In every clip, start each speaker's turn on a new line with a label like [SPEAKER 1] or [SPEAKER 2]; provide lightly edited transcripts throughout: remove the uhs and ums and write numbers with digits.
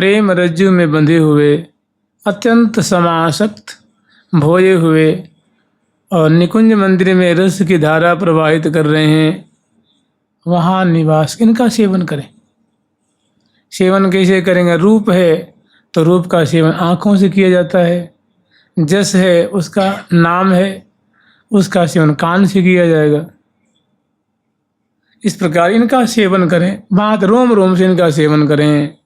[SPEAKER 1] प्रेम रज्जु में बंधे हुए, अत्यंत समासक्त भोए हुए और निकुंज मंदिर में रस की धारा प्रवाहित कर रहे हैं, वहाँ निवास, इनका सेवन करें। सेवन कैसे करेंगे? रूप है तो रूप का सेवन आँखों से किया जाता है, जस है उसका नाम है, उसका सेवन कान से किया जाएगा। इस प्रकार इनका सेवन करें, बात रोम रोम से इनका सेवन करें।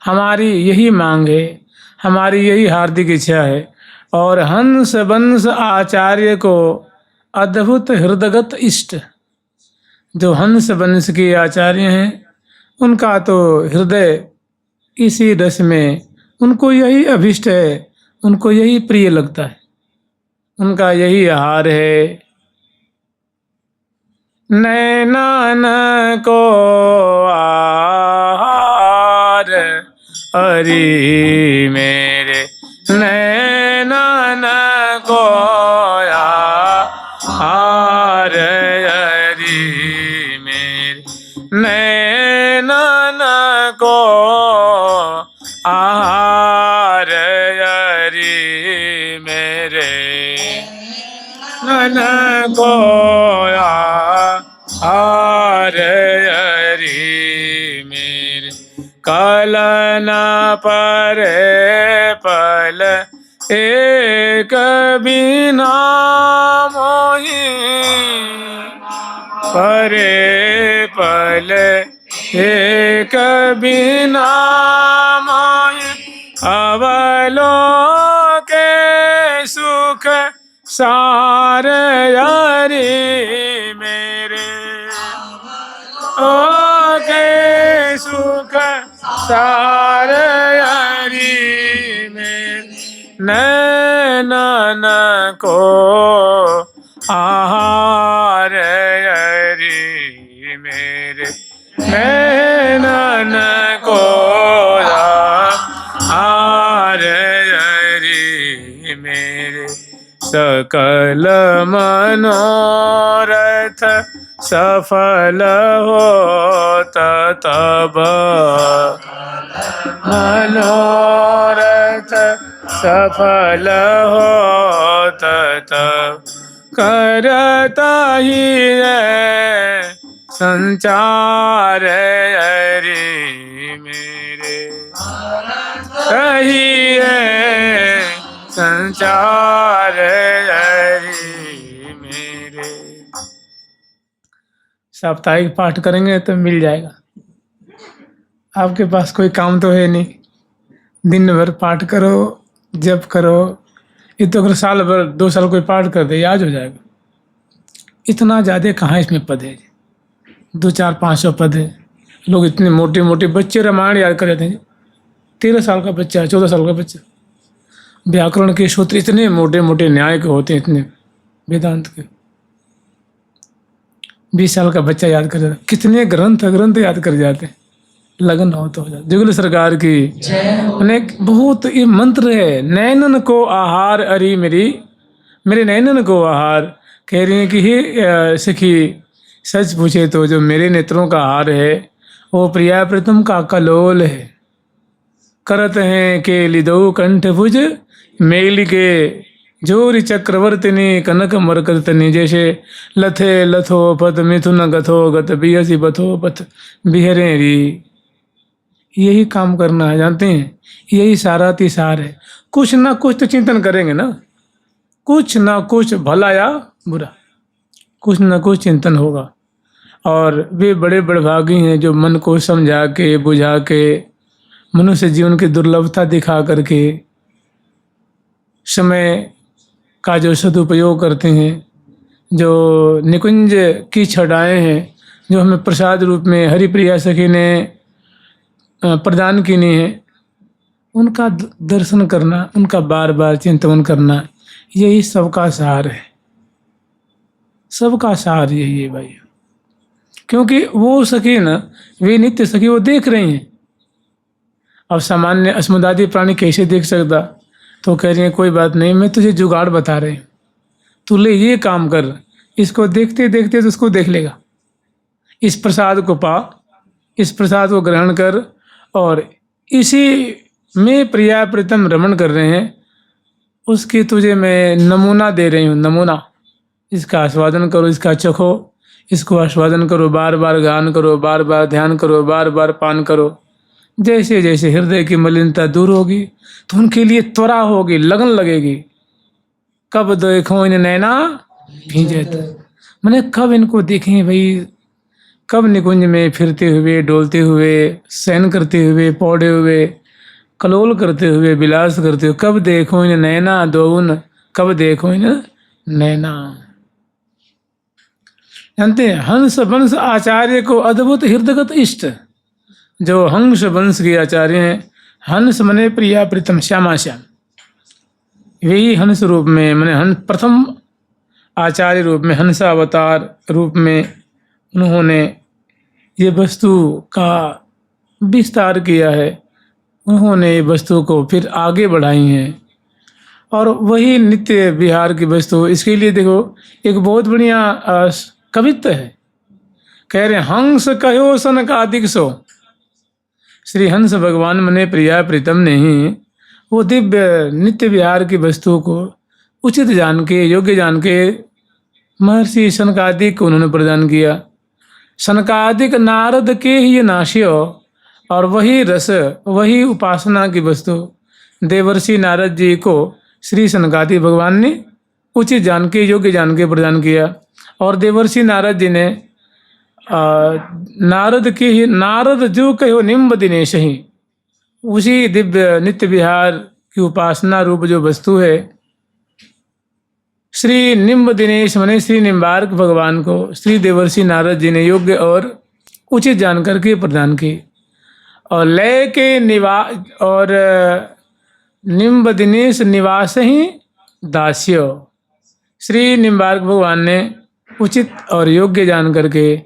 [SPEAKER 1] हमारी यही मांग है, हमारी यही हार्दिक इच्छा है। और हंस वंश आचार्य को अद्भुत हृदयगत इष्ट, जो हंस वंश के आचार्य हैं उनका तो हृदय इसी रस में, उनको यही अभिष्ट है, उनको यही प्रिय लगता है, उनका यही आहार है। नैनन को आहार हरि मेरे, नैनन को आहार हरि मेरे, नैनन को आहार हरि मेरे, नैनन को आहार हरि मेरे। कलन परे पल एक बिना मोहि, परे पल एक बिना मोहि, अवलोके सुख सार हरि मेरे, ओ के सुख सार हरि मेरे। नैनन को आहार हरि मेरे, नैनन को आहार हरि मेरे। सकल मनोरथ सफल होत तब, मनोरथ सफल होत तब, करता ही है संचार हरि मेरे, सही है संचार हरि मेरे। साप्ताहिक पाठ करेंगे तो मिल जाएगा। आपके पास कोई काम तो है नहीं, दिन भर पाठ करो, जप करो। ये तो अगर साल भर 2 साल कोई पाठ कर दे याद हो जाएगा। इतना ज़्यादा कहाँ इसमें पद है? 200-400-500 पद है। लोग इतने मोटे मोटे बच्चे रामायण याद कर लेते हैं। 13 साल का बच्चा, 14 साल का बच्चा व्याकरण के सूत्र इतने मोटे मोटे न्याय के होते हैं, इतने वेदांत के। 20 साल का बच्चा याद कर जाता। कितने ग्रंथ याद कर जाते हैं, लगन हो तो हो जाता। जुगल सरकार की अनेक बहुत ये मंत्र है। नैनन को आहार हरि मेरी, मेरे नैनन को आहार। कह रही है कि हे सखी, सच पूछे तो जो मेरे नेत्रों का आहार है वो प्रिया प्रीतम का कलोल है। करत हैं के लिदो कंठ भुज, मेली के जोरी चक्रवर्तिनी कनक मरकर्तनी। जैसे लथे लथो पथ मिथुन गथो गत, बिहसी बथो पथ बिहरे री। यही काम करना है, जानते हैं? यही सारा तिसार है। कुछ ना कुछ तो चिंतन करेंगे ना, कुछ ना कुछ भला या बुरा, कुछ ना कुछ चिंतन होगा। और वे बड़े बड़भागी हैं जो मन को समझा के बुझा के, मनुष्य जीवन की दुर्लभता दिखा करके समय का जो सदुपयोग करते हैं, जो निकुंज की छटाएँ हैं जो हमें प्रसाद रूप में हरिप्रिया सखी ने प्रदान की है, उनका दर्शन करना, उनका बार बार चिंतन करना, यही सबका सार है। सबका सार यही है भाई। क्योंकि वो सखी ना, वे नित्य सखी, वो देख रही हैं। अब सामान्य अस्मदादी प्राणी कैसे देख सकता? तो कह रही है कोई बात नहीं, मैं तुझे जुगाड़ बता रही हूँ, तू ले ये काम कर। इसको देखते देखते तो उसको देख लेगा। इस प्रसाद को पा, इस प्रसाद को ग्रहण कर और इसी में प्रिया प्रीतम रमण कर रहे हैं, उसकी तुझे मैं नमूना दे रही हूँ। नमूना, इसका आस्वादन करो, इसका चखो, इसको आस्वादन करो, बार बार गान करो, बार बार ध्यान करो, बार बार पान करो। जैसे जैसे हृदय की मलिनता दूर होगी तो उनके लिए त्वरा होगी, लगन लगेगी। कब देखो इन नैना भींजे, मैंने कब इनको देखें भाई, कब निकुंज में फिरते हुए, डोलते हुए, सहन करते हुए, पौड़े हुए, कलोल करते हुए, विलास करते हुए, कब देखो इन नैना दोउन, कब देखो इन नैना। जानते हैं हंस वंश आचार्य को अद्भुत हृदयगत इष्ट, जो हंस वंश के आचार्य हैं, हंस मने प्रिया प्रीतम श्यामा श्याम, यही हंस रूप में मैंने हंस प्रथम आचार्य रूप में, हंसावतार रूप में उन्होंने ये वस्तु का विस्तार किया है। उन्होंने ये वस्तु को फिर आगे बढ़ाई हैं और वही नित्य विहार की वस्तु। इसके लिए देखो एक बहुत बढ़िया कवित्व है, कह रहे हंस कहो सनकादिक सो, श्री हंस भगवान मने प्रिया प्रीतम ने ही वो दिव्य नित्य विहार की वस्तु को उचित जान के, योग्य जान के महर्षि सनकादिक को उन्होंने प्रदान किया। सनकादिक नारद के ही नाश्यो, और वही रस, वही उपासना की वस्तु देवर्षि नारद जी को श्री सनकादिक भगवान ने उचित जान के, योग्य जान के प्रदान किया। और देवर्षि नारद जी ने नारद के ही, नारद जो कहो निम्ब दिनेश ही, उसी दिव्य नित्य विहार की उपासना रूप जो वस्तु है, श्री निम्ब दिनेश मने श्री निम्बार्क भगवान को श्री देवर्षि नारद जी ने योग्य और उचित जान करके प्रदान की। और लय के निवास, और निम्ब दिनेश निवास ही दास्यो, श्री निम्बार्क भगवान ने उचित और योग्य जान करके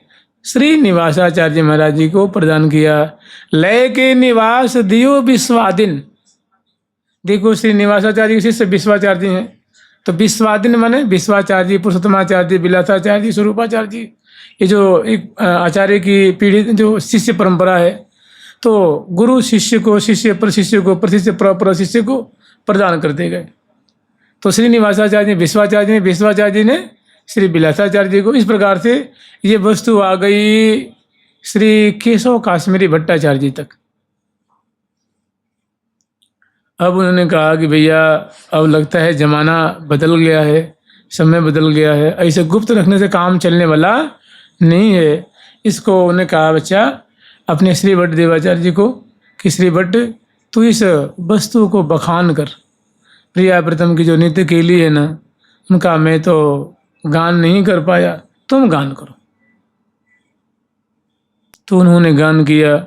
[SPEAKER 1] श्री निवासाचार्य महाराज जी को प्रदान किया। लय के निवास दियो विश्वादिन, देखो श्री निवासाचार्य के शिष्य विश्वाचार्य जी हैं, तो विश्वादिन माने विश्वाचार्य जी, पुरुषोत्तमाचार्य जी, विलासाचार्य जी, स्वरूपाचार्य जी, ये जो एक आचार्य की पीढ़ी जो शिष्य परंपरा है, तो गुरु शिष्य को, शिष्य प्रशिष्य को, प्रशिष्य प्रशिष्य को प्रदान करते गए। तो श्री निवासाचार्य जी विश्वाचार्य जी, विश्वाचार्य जी ने श्री विलासाचार्य जी को, इस प्रकार से ये वस्तु आ गई श्री केशव काश्मीरी भट्टाचार्य जी तक। अब उन्होंने कहा कि भैया अब लगता है ज़माना बदल गया है, समय बदल गया है, ऐसे गुप्त रखने से काम चलने वाला नहीं है। इसको उन्होंने कहा बच्चा अपने श्री भट्ट देवाचार्य जी को कि श्री भट्ट तू इस वस्तु को बखान कर, प्रिया प्रीतम की जो नित्य केली है ना, उनका मैं तो गान नहीं कर पाया, तुम गान करो। तो उन्होंने गान किया।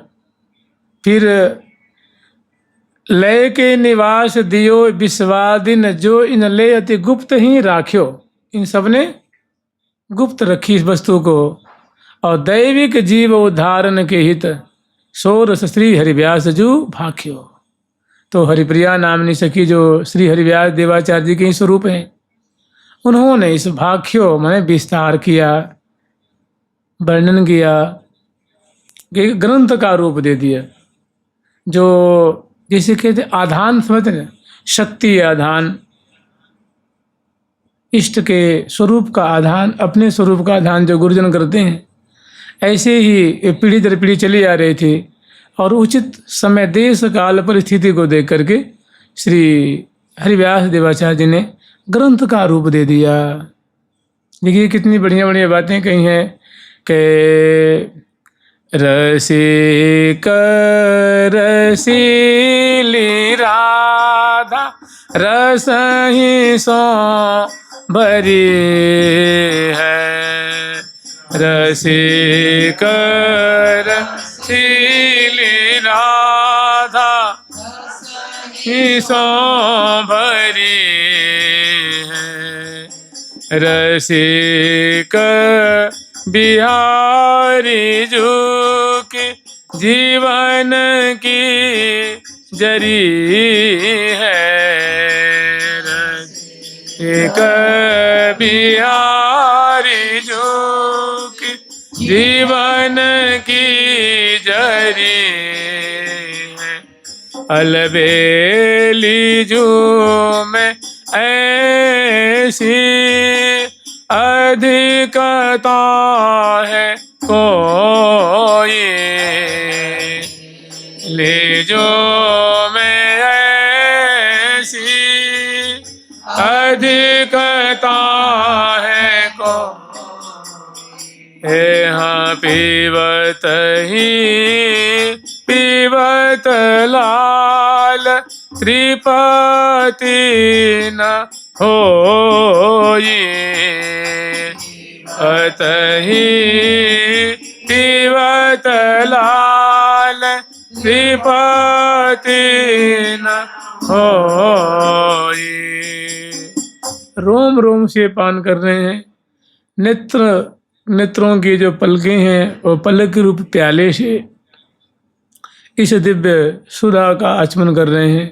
[SPEAKER 1] फिर लय के निवास दियो विश्वादिन, जो इन ले अति गुप्त ही राख्यो, इन सब ने गुप्त रखी इस वस्तु को। और दैविक जीव उद्धारण के हित, सोरस श्री हरिव्यास जू भाख्यो। तो हरिप्रिया नामनी सखी जो श्री हरिव्यास देवाचार्य जी के ही स्वरूप हैं, उन्होंने इस भाख्यो मैंने विस्तार किया, वर्णन किया, ग्रंथ का रूप दे दिया। जो जैसे कहते आधान समझते हैं, शक्ति आधान, इष्ट के स्वरूप का आधान, अपने स्वरूप का आधान जो गुरुजन करते हैं, ऐसे ही पीढ़ी दर पीढ़ी चली आ रही थी। और उचित समय देश काल परिस्थिति को देख करके श्री हरिव्यास देवाचार्य जी ने ग्रंथ का रूप दे दिया। देखिए कितनी बढ़िया बढ़िया बातें कही हैं कि रसिक रसीली राधा रसही सो भरी है, रसिक रसीली राधा रसही सो भरी है, रसिक बिहारी जू के जीवन की जरी है, रसिक बिहारी जू के जीवन की जरी है, अलबेली झूम ऐसी अधिकता है कोई, ले जो में ऐसी अधिकता है को, हाँ पीवत ही पीवत लाल त्रिपति न होई, अतहि पीवत लाल त्रिपति न होई। रोम रोम से पान कर रहे हैं। नेत्रों की जो पलकें हैं वो पलक रूप प्याले से इस दिव्य सुधा का आचमन कर रहे हैं।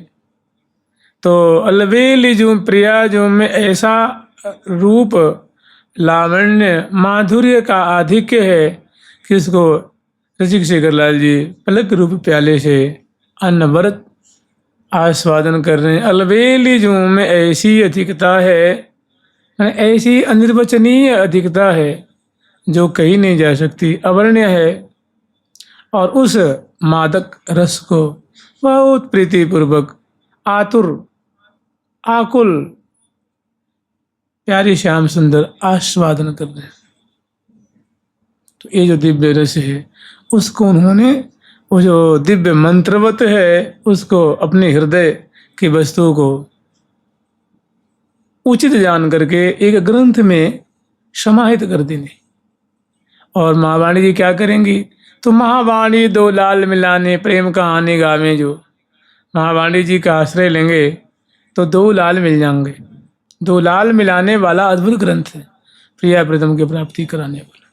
[SPEAKER 1] तो अलबेली जो प्रिया जो में ऐसा रूप लावण्य माधुर्य का आधिक्य है कि इसको रसिक शेखरलाल जी पलक रूप प्याले से अनवरत आस्वादन कर रहे हैं। अलबेली जो में ऐसी अधिकता है, ऐसी अनिर्वचनीय अधिकता है जो कही नहीं जा सकती, अवर्ण्य है। और उस मादक रस को बहुत प्रीतिपूर्वक आतुर आकुल प्यारी श्याम सुंदर आस्वादन कर रहे हैं। तो ये जो दिव्य रस है उसको उन्होंने, वो जो दिव्य मंत्रवत है उसको अपने हृदय की वस्तु को उचित जान करके एक ग्रंथ में समाहित कर देने। और महावाणी जी क्या करेंगी? तो महावाणी दो लाल मिलाने प्रेम कहानी गावे जो। महावाणी जी का आश्रय लेंगे तो दो लाल मिल जाएंगे। दो लाल मिलाने वाला अद्भुत ग्रंथ है, प्रिया प्रीतम की प्राप्ति कराने वाला।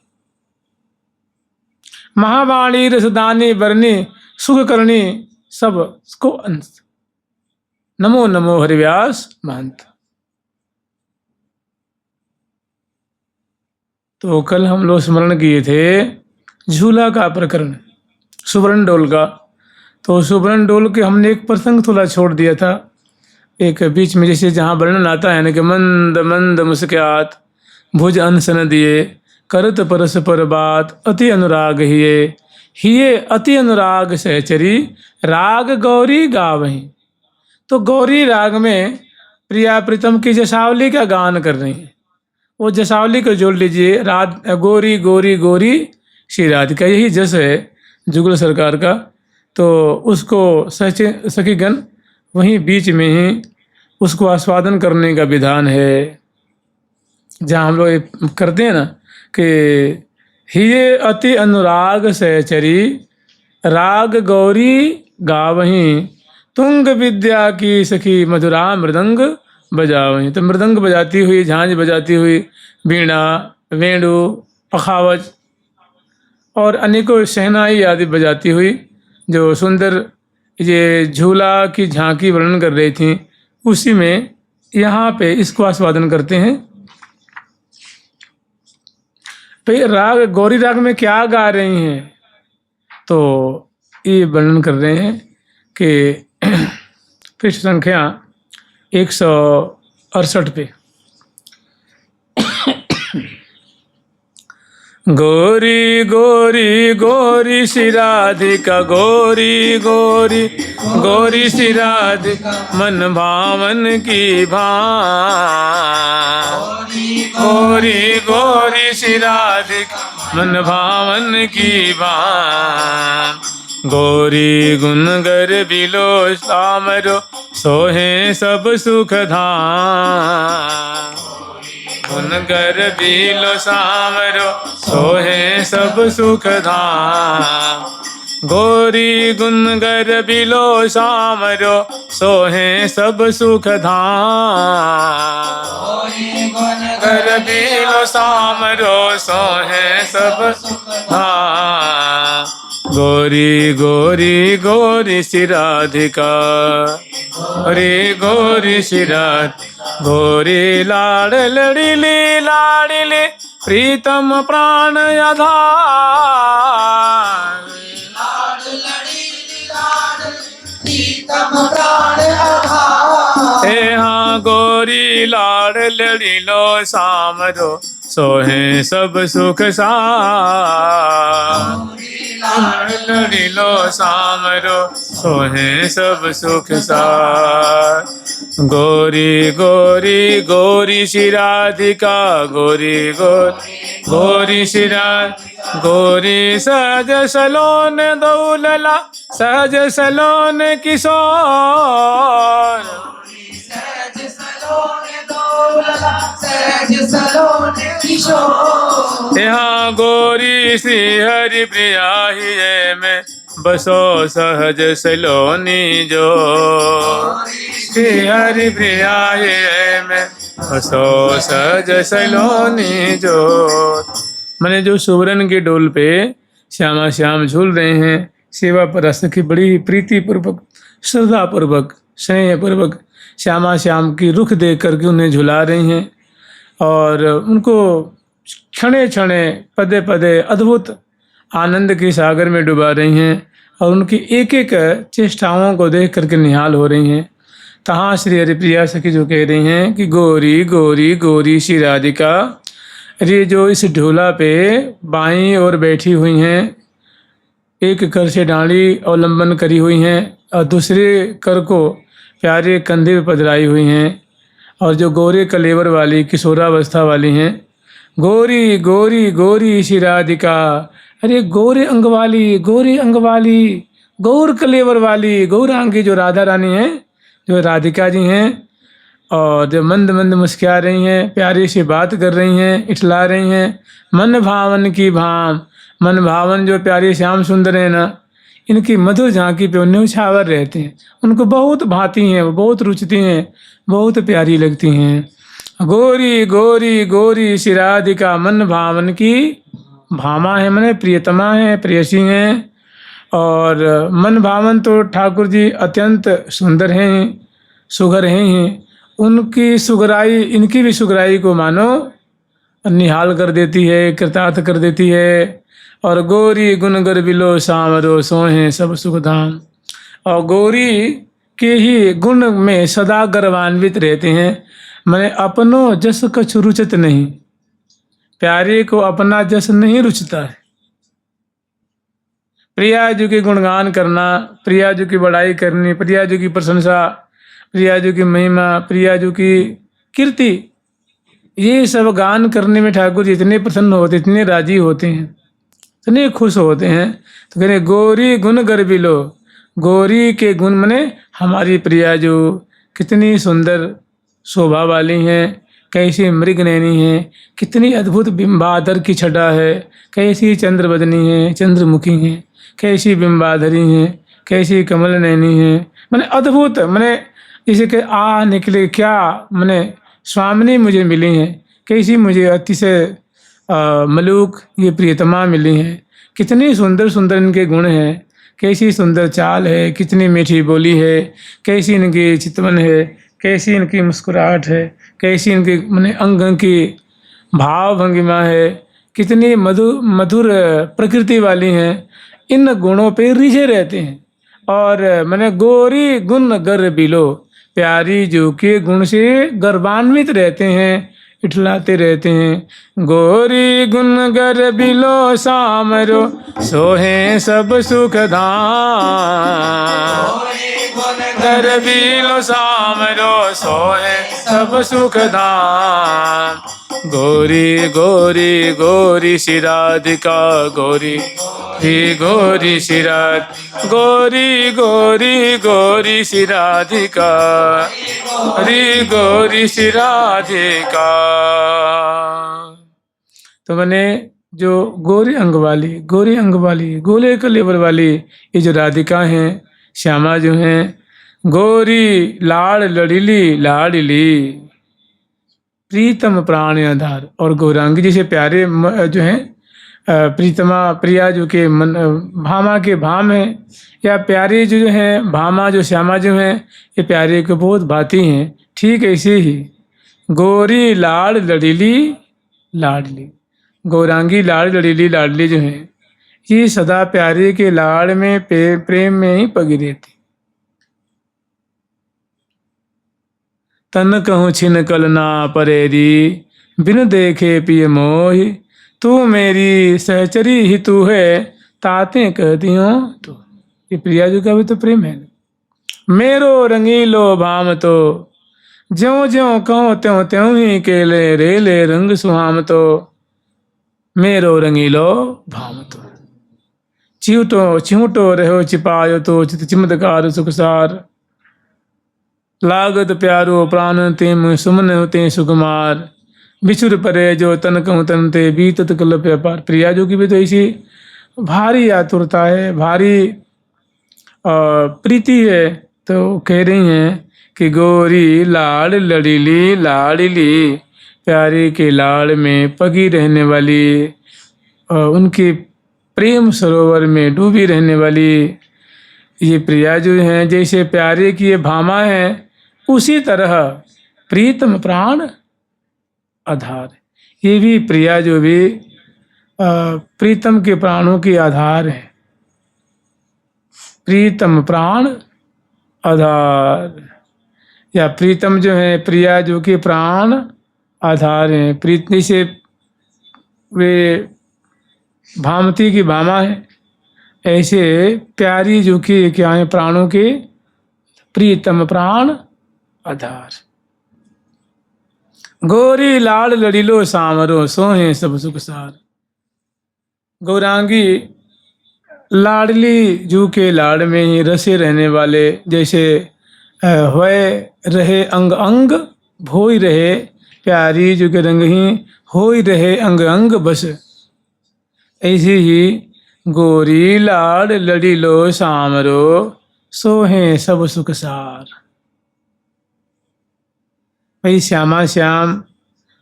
[SPEAKER 1] महावाणी रसदानी बरनी सुख करनी सब को अंश। नमो नमो हरिव्यास महंत। तो कल हम लोग स्मरण किए थे झूला का प्रकरण, सुवर्ण डोल का। तो सुवर्ण डोल के हमने एक प्रसंग थोड़ा छोड़ दिया था एक बीच में, जैसे जहाँ वर्णन आता है ना कि मंद मंद मुस्क्यात भुज अनसन दिए करत परस्पर बात अति अनुराग हिये अति अनुराग सहचरी राग गौरी गावहीं। तो गौरी राग में प्रिया प्रीतम की जसावली का गान कर रही हैं। वो जसावली को जोड़ लीजिए, रात गोरी गोरी गोरी श्री राधिका, यही जस है जुगल सरकार का। तो उसको सखीगण वहीं बीच में ही उसको आस्वादन करने का विधान है। जहाँ हम लोग करते हैं ना कि हिये अति अनुराग सहचरी राग गौरी गावहीं तुंग विद्या की सखी मधुरा मृदंग बजावहीं। तो मृदंग बजाती हुई, झांझ बजाती हुई, वीणा वेणु पखावज और अनेकों शहनाई आदि बजाती हुई जो सुंदर ये झूला की झांकी वर्णन कर रही थी, उसी में यहाँ पे इसको आस्वादन करते हैं। तो राग गौरी राग में क्या गा रही हैं? तो ये वर्णन कर रहे हैं कि पृष्ठ संख्या 168 पे गोरी गोरी गोरी श्री राधिका गोरी गोरी गोरी श्री राधिका मन भावन की भान। गोरी गोरी श्री राधिका मन भावन की भान। गोरी गुनगर बिलो सामरो सोहे सब सुख धाम। गुनगर बिलो सामरो सोहे सब सुख धाम। गोरी गुनगर बिलो सामरो सोहे सब सुख धाम। गुनगर बिलो सामरो सोहे सब सुख धाम। गोरी गोरी गोरी श्री राधिका गोरी गोरी श्री राधिका गोरी लाड़ लड़िली लाड़िली प्रीतम प्राण आधार। लाड़ लड़ीलो सामरो सोहे सब सुख सार। लड़ीलो सामरो सोहे सब सुख सार। गोरी गोरी गोरी श्री राधिका गोरी गोरी गोरी श्री राधिका गोरी सहज सलोन दौलला सहज सलोन किशोर। यहाँ गोरी श्री हरि प्रिया ही में बसो सहज सलोनी जो। श्री हरि प्रिया ही में बसो सहज सलोनी जो। मैंने जो सुवर्ण के डोल पे श्यामा श्याम झूल रहे हैं, सेवा पर रस की बड़ी प्रीति पूर्वक श्रद्धा पूर्वक स्नेह पूर्वक श्यामा श्याम की रुख देख करके उन्हें झुला रही हैं और उनको क्षणे क्षणे पदे पदे अद्भुत आनंद के सागर में डुबा रही हैं और उनकी एक एक चेष्टाओं को देख करके निहाल हो रही हैं। तहाँ श्री हरिप्रिया सखी जो कह रही हैं कि गोरी गोरी गोरी श्री राधिका, अरे जो इस ढोला पे बाईं ओर बैठी हुई हैं, एक कर से डाली अवलंबन करी हुई हैं और दूसरे कर को प्यारे कंधे पे पधराई हुई हैं और जो गोरे कलेवर वाली किशोरावस्था वाली हैं, गोरी गोरी गोरी श्री राधिका, अरे गोरे अंग वाली गौर कलेवर वाली गौरांगी जो राधा रानी हैं, जो राधिका जी हैं और जो मंद मंद मुस्कुरा रही हैं, प्यारी सी बात कर रही हैं, इठला रही हैं। मन भावन की भाम, मन भावन जो प्यारे श्याम सुंदर है ना, इनकी मधुर झांकी पे न्यौछावर रहते हैं, उनको बहुत भाती हैं, वो बहुत रुचती हैं, बहुत प्यारी लगती हैं। गोरी गोरी गोरी श्री राधिका मन भावन की भामा है, मैंने प्रियतमा है, प्रेयसी हैं। और मन भावन तो ठाकुर जी अत्यंत सुंदर हैं, सुघर हैं। उनकी सुगराई, इनकी भी सुगराई को मानो निहाल कर देती है, कृतार्थ कर देती है। और गोरी गुण गर्बिलो सामरो सोहे सब सुखधाम, और गौरी के ही गुण में सदा गर्वान्वित रहते हैं। मैंने अपनो जस कछु रुचत नहीं, प्यारे को अपना जस नहीं रुचता है। प्रिया जी के गुणगान करना, प्रिया जी की बड़ाई करनी, प्रिया जी की प्रशंसा, प्रिया जी की महिमा, प्रिया जी की कीर्ति, ये सब गान करने में ठाकुर जी इतने प्रसन्न होते, इतने राजी होते हैं, इतने खुश होते हैं। तो कह रहे गोरी गुण गर्बिलो, गौरी के गुण मने हमारी प्रिया जो कितनी सुंदर शोभा वाली हैं, कैसी मृगनयनी हैं, कितनी अद्भुत बिंबाधर की छटा है, कैसी चंद्रवदनी है, चंद्रमुखी हैं, कैसी बिंबाधरी हैं, कैसी कमल नयनी हैं। मैंने अद्भुत, मैंने जैसे कि निकले क्या, मैंने स्वामिनी मुझे मिली हैं, कैसी मुझे अतिशय मलूक ये प्रियतमा मिली हैं। कितनी सुंदर सुंदर इनके गुण हैं, कैसी सुंदर चाल है, कितनी मीठी बोली है, कैसी इनकी चितवन है, कैसी इनकी मुस्कुराहट है, कैसी इनकी मैंने अंग की भाव भंगिमा है, कितनी मधुर प्रकृति वाली हैं। इन गुणों पे रिझे रहते हैं। और मैंने गोरी गुण गर्बिलो, प्यारी जो के गुण से गर्वान्वित रहते हैं, इठलाते रहते हैं। गोरी गुण गर्बिलो सामरो सोहे सब सुख धाम, गर्बिलो सामरो सोहे सब सुख धाम। गोरी गोरी गोरी श्री राधिका, गोरी गोरी श्री राधिका, गोरी गोरी गोरी श्री राधिका, गोरी गोरी श्री राधिका। तो मैंने जो गोरी अंग वाली, गोले कलेवर वाली ये जो राधिका हैं, श्यामा जो हैं, गोरी लाड़ लड़ीली लाडली प्रीतम प्राण आधार, और गौरांगी जैसे प्यारे जो हैं प्रीतमा प्रिया जो के मन भामा के भाम हैं, या प्यारे जो हैं भामा जो श्यामा जो हैं, ये प्यारे को बहुत भाती हैं। ठीक ऐसे ही गोरी लाड़ लड़ीली लाडली, गौरांगी लाड़ लड़ीली लाडली जो हैं, ये सदा प्यारे के लाड़ में प्रेम में ही पगी रहती। तन कहूँ छिन कल ना परेरी, बिन देखे पिय मोहि। तू मेरी सहचरी ही तू है, ताते कहती हूँ तो। ये प्रिया जी का भी तो प्रेम है। मेरो रंगीलो भाम तो, ज्यों ज्यों कहो त्यों त्यों ही केले रेले रंग सुहाम तो। मेरो रंगीलो भाम तो, चिवटो चिवटो रहो छिपायो तो, चित चिमत्कार सुखसार। लागत प्यारो प्राण तेम सुमन ते सुकुमार, बिछुर परे जो तन कहूँ तन ते बीतत कल्प अपार। प्रिया जो की भी तो ऐसी भारी आतुरता है, भारी प्रीति है। तो कह रही हैं कि गोरी लाड़ लड़ीली लाड़ली, प्यारे के लाड़ में पगी रहने वाली, उनके प्रेम सरोवर में डूबी रहने वाली ये प्रिया जो हैं, जैसे प्यारे की ये भामा है, उसी तरह प्रीतम प्राण आधार। ये भी प्रिया जो भी प्रीतम के प्राणों के आधार है। प्रीतम प्राण आधार, या प्रीतम जो है प्रिया जो कि प्राण आधार हैं। प्रीति से वे भामती की भामा है, ऐसे प्यारी जो कि क्या है प्राणों के प्रीतम प्राण आधार। गोरी लाड़ लड़ीलो सामरो, सोहे सब सुख सार। गौरांगी लाडली जू के लाड़ में ही रसे रहने वाले, जैसे होए रहे अंग अंग भोई रहे, प्यारी जू के रंग ही होई रहे अंग अंग बस। ऐसी ही गोरी लाड़ लड़ीलो सामरो, सोहे सब सुख सार। भाई श्यामा श्याम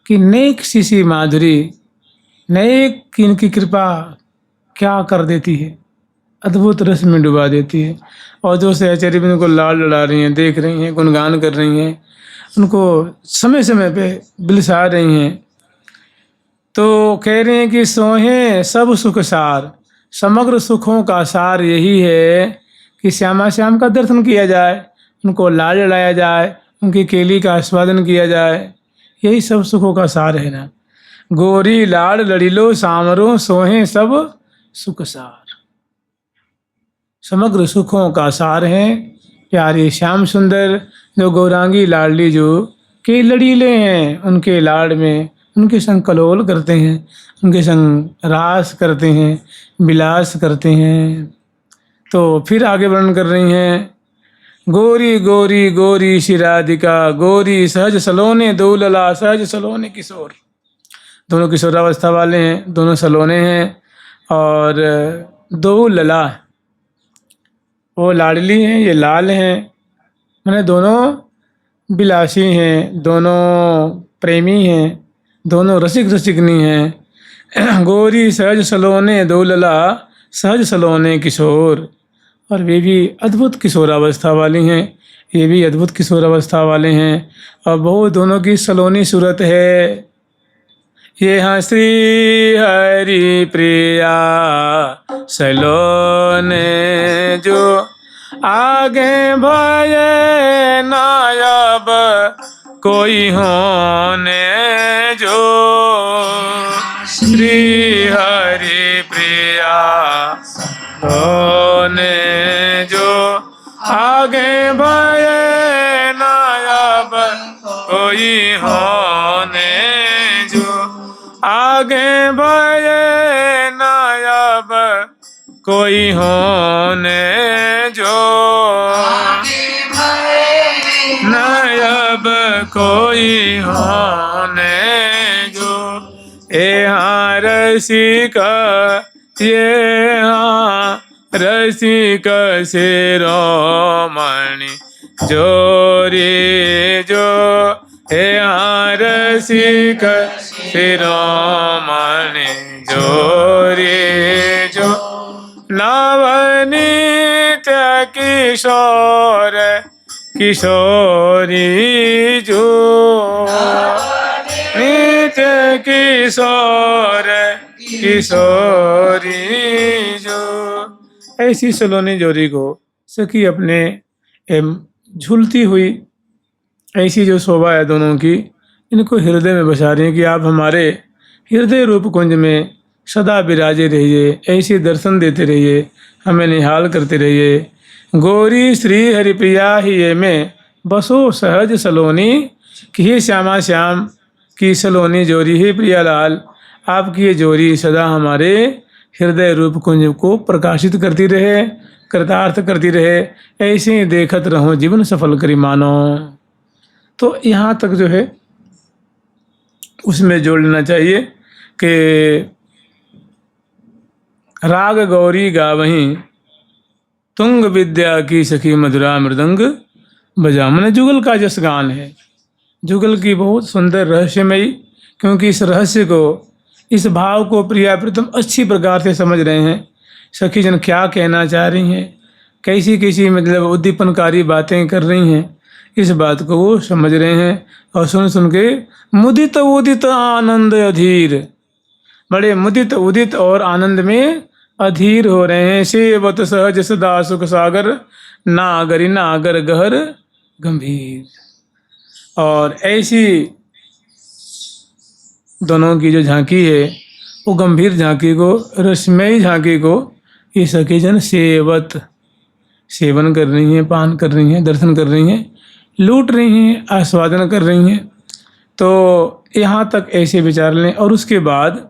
[SPEAKER 1] की नेक सी माधुरी, नेक की इनकी कृपा क्या कर देती है, अद्भुत रस में डुबा देती है। और जो सहचरी भी उनको लाड़ लड़ा रही हैं, देख रही हैं, गुणगान कर रही हैं, उनको समय समय पे बिलसा रही हैं। तो कह रहे हैं कि सोहे सब सुख सार, समग्र सुखों का सार यही है कि श्यामा श्याम का दर्शन किया जाए, उनको लाड़ लड़ाया जाए, उनकी केली का आस्वादन किया जाए, यही सब सुखों का सार है ना। गोरी लाड़ लड़ीलो सामरो, सोहे सब सुख सार। समग्र सुखों का सार है प्यारे श्याम सुंदर, जो गौरांगी लाडली जो के लड़ीले हैं, उनके लाड़ में उनके संग कलोल करते हैं, उनके संग रास करते हैं, विलास करते हैं। तो फिर आगे वर्णन कर रही हैं, गोरी गोरी गोरी शिराधिका, गोरी सहज सलोने दो लला, सहज सलोने किशोर। दोनों किशोरावस्था वाले हैं, दोनों सलोने हैं। और दो लला, वो लाडली हैं, ये लाल हैं, मैंने दोनों बिलासी हैं, दोनों प्रेमी हैं, दोनों रसिक रसिकनी हैं। गोरी सहज सलोने दो लला, सहज सलोने किशोर। और वे भी अद्भुत किशोरावस्था वाली हैं, ये भी अद्भुत किशोरावस्था वाले हैं। और बहुत दोनों की सलोनी सूरत है। ये हाँ श्री हरि प्रिया सलोने, जो आगे भय नायब कोई होने जो। श्री हरि प्रिया सलोने, जो आगे भय नायब कोई होने जो। आगे भय नायब कोई होने जो, नायब कोई होने जो। यहाँ रसिक, ये हाँ रसिक शिरोमणि जोरी जो। यहाँ रसिक शिरोमणि जोरी जो। नवनीत किशोर किशोरी जो। नित्य किशोर किशोरी जो। ऐसी सलोनी जोड़ी को सखी अपने झूलती हुई ऐसी जो शोभा है दोनों की, इनको हृदय में बसा रही हैं कि आप हमारे हृदय रूप कुंज में सदा विराजे रहिए, ऐसे दर्शन देते रहिए, हमें निहाल करते रहिए। गौरी श्री हरिप्रिया ही ये में बसो सहज सलोनी, कि हे श्यामा श्याम की सलोनी जोरी, हे प्रियालाल आपकी ये जोरी सदा हमारे हृदय रूप कुंज को प्रकाशित करती रहे, कृतार्थ करती रहे, ऐसे ही देखत रहो जीवन सफल करी मानो। तो यहाँ तक जो है उसमें जोड़ लेना चाहिए कि राग गौरी गावहीं, तुंग विद्या की सखी मधुरा मृदंग बजा। मैंने जुगल का जस गान है, जुगल की बहुत सुंदर रहस्यमयी, क्योंकि इस रहस्य को, इस भाव को प्रिया प्रीतम अच्छी प्रकार से समझ रहे हैं। सखी जन क्या कहना चाह रही हैं, कैसी कैसी मतलब उद्दीपनकारी बातें कर रही हैं, इस बात को वो समझ रहे हैं। और सुन सुन के मुदित उदित आनंद अधीर, बड़े मुदित उदित और आनंद में अधीर हो रहे हैं। सेवत सहज सदा सुख सागर, नागरि नागर गहर गंभीर। और ऐसी दोनों की जो झांकी है, वो गंभीर झांकी को, रसमयी झांकी को ये सखी जन सेवत, सेवन कर रही हैं, पान कर रही हैं, दर्शन कर रही हैं, लूट रही हैं, आस्वादन कर रही हैं। तो यहाँ तक ऐसे विचार लें। और उसके बाद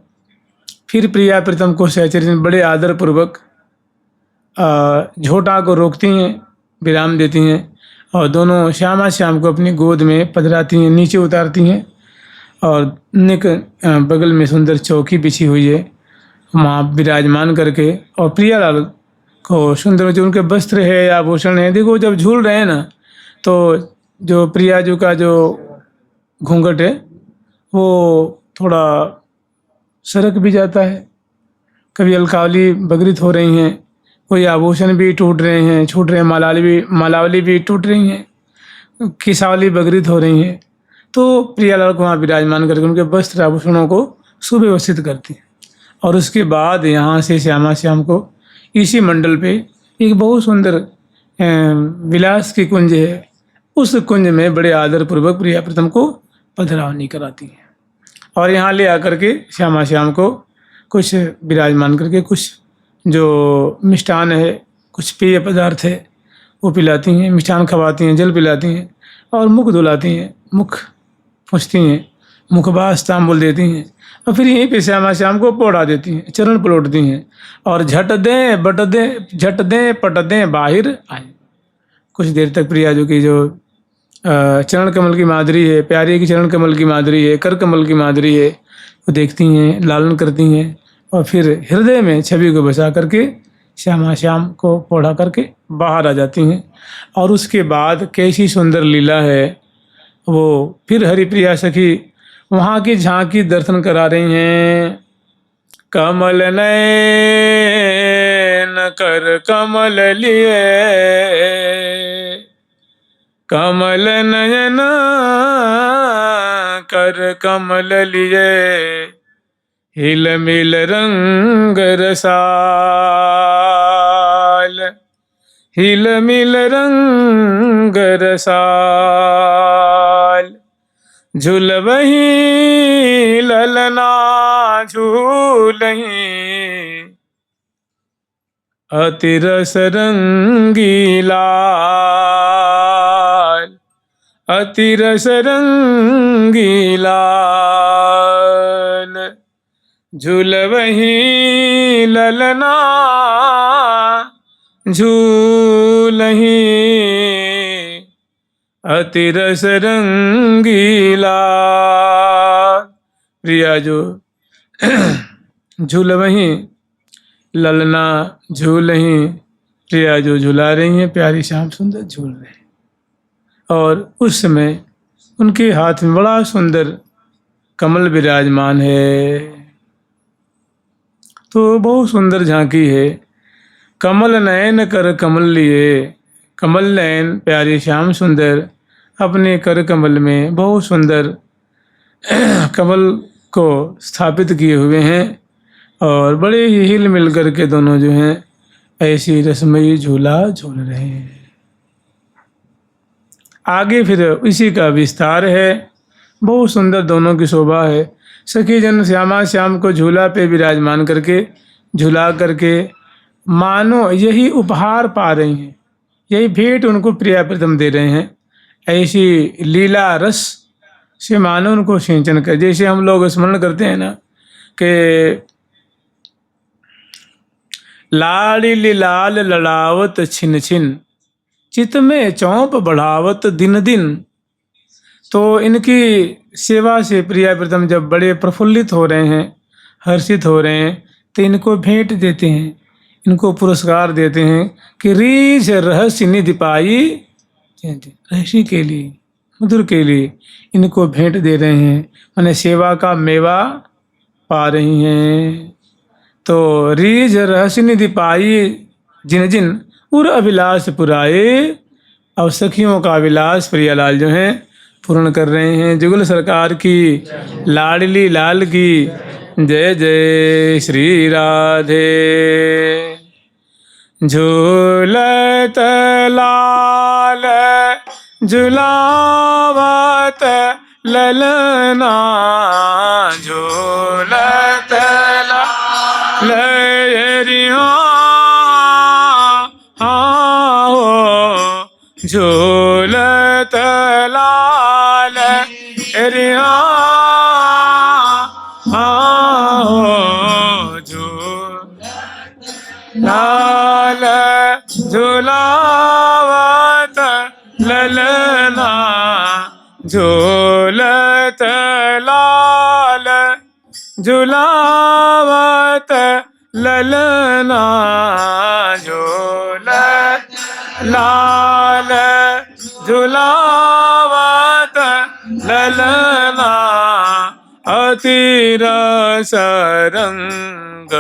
[SPEAKER 1] फिर प्रिया प्रीतम को सहचरी बड़े आदर पूर्वक झोटा को रोकती हैं, विराम देती हैं, और दोनों श्यामा श्याम को अपनी गोद में पधराती हैं, नीचे उतारती हैं। और निक बगल में सुंदर चौकी बिछी हुई है, वहाँ विराजमान करके, और प्रियालाल को सुंदर जो उनके वस्त्र है या आभूषण है, देखो जब झूल रहे हैं ना, तो जो प्रियाजू का जो घूंघट है वो थोड़ा सरक भी जाता है, कभी अलकावली बगरित हो रही हैं, कोई आभूषण भी टूट रहे हैं, छूट रहे हैं, मालावली भी टूट रही हैं, किसावली बगरित हो रही हैं। तो प्रियालाल को वहाँ विराजमान करके उनके वस्त्र आभूषणों को सुव्यवस्थित करती हैं। और उसके बाद यहाँ से श्यामा श्याम को इसी मंडल पे एक बहुत सुंदर विलास की कुंज है, उस कुंज में बड़े आदर पूर्वक प्रिया प्रीतम को पधरावनी कराती हैं। और यहाँ ले आकर के श्यामा श्याम को कुछ विराजमान करके कुछ जो मिष्ठान है, कुछ पेय पदार्थ है, वो पिलाती हैं, मिष्ठान खवाती हैं, जल पिलाती हैं, और मुख धुलाती हैं, मुख पूछती हैं, मुखबास तांबुल देती हैं, और फिर यहीं पे श्यामा श्याम को पौड़ा देती हैं, चरण पलटती हैं, और झट दें बट दें, झट दें पट दें बाहिर आए। कुछ देर तक प्रियाजू की जो चरण कमल की माधुरी है, प्यारे की चरण कमल की माधुरी है, कर कमल की माधुरी है, वो देखती हैं, लालन करती हैं, और फिर हृदय में छवि को बसा करके श्यामा श्याम को पौड़ा करके बाहर आ जाती हैं। और उसके बाद कैसी सुंदर लीला है, वो फिर हरिप्रिया सखी वहाँ की झांकी दर्शन करा रही हैं। कमल नयन कर कमल लिए, कमल नयन कर कमल लिए, हिल मिल रंग रसाल, हिल मिल रंग रसाल, झुलवहीं ललना झूलहीं, अति रस रंगी लाल, अति रस रंगी लाल, झुलवहीं ललना झूलहीं, अति रस रंगी लाल। प्रिया जो झूलवहीं ललना झूलहीं, प्रिया जो झुला रही हैं, प्यारी श्याम सुंदर झूल रहे हैं। और उस समय उनके हाथ में बड़ा सुंदर कमल विराजमान है। तो बहुत सुंदर झांकी है। कमल नयन कर कमल लिए, कमल नयन प्यारे श्याम सुंदर अपने कर कमल में बहुत सुंदर कमल को स्थापित किए हुए हैं, और बड़े ही हिल मिल करके दोनों जो हैं ऐसी रसमयी झूला झूल रहे हैं। आगे फिर इसी का विस्तार है। बहुत सुंदर दोनों की शोभा है। सखी जन श्यामा श्याम को झूला पे विराजमान करके झूला करके मानो यही उपहार पा रही हैं, यही भेंट उनको प्रिया प्रथम दे रहे हैं। ऐसी लीला रस से मानो उनको सिंचन कर, जैसे हम लोग स्मरण करते हैं ना कि लाड़ी लाल लड़ावत छिन छिन, चित में चौंप बढ़ावत दिन दिन। तो इनकी सेवा से प्रिया प्रथम जब बड़े प्रफुल्लित हो रहे हैं, हर्षित हो रहे हैं, तो इनको भेंट देते हैं, इनको पुरस्कार देते हैं कि रीझ रहस्य निधि पाई, रहस्य के लिए, मधुर के लिए इनको भेंट दे रहे हैं, माने सेवा का मेवा पा रही हैं। तो रीझ रहस्य निधि पाई जिन जिन उर अभिलाष पुराए। अब सखियों का अभिलाष प्रियालाल जो हैं पूर्ण कर रहे हैं। जुगल सरकार की, लाडली लाल की जय जय श्री राधे। झूलत लाल झुलावत ललना, झूलत लाल रिहा हो, झूलत लाल रिहा हो, लाल झुलावत ललना, झूलत लाल झुलावत ललना, झूलत लाल झुलावत ललना। अति रस रंग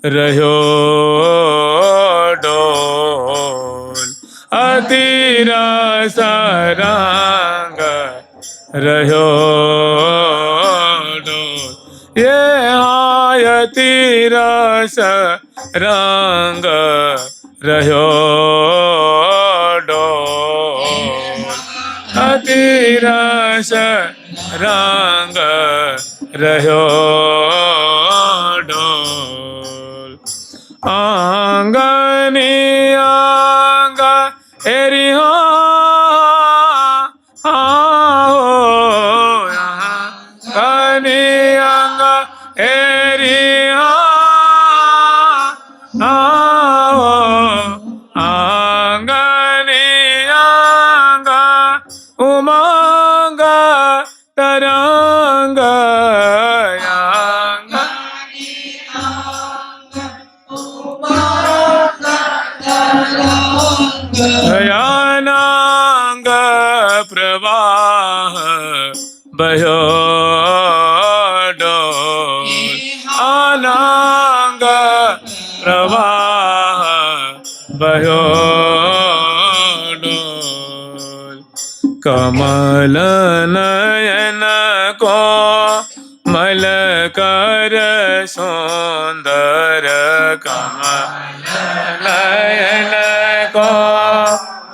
[SPEAKER 1] रह्यो डोल, अति रस रंग रह्यो डोल। ये अति रस रंग रह्यो डोल, अति रस रंग रह्यो डोल। आंगनी आंग एरी हो, आंगनी आंग एरी हो, आंगनी आंग उमंग तरंग, भयानंग प्रवाह बह्यो डोल, अनंग प्रवाह बह्यो डोल। कमल नयन को मल कर सुंदर, कमल नयन को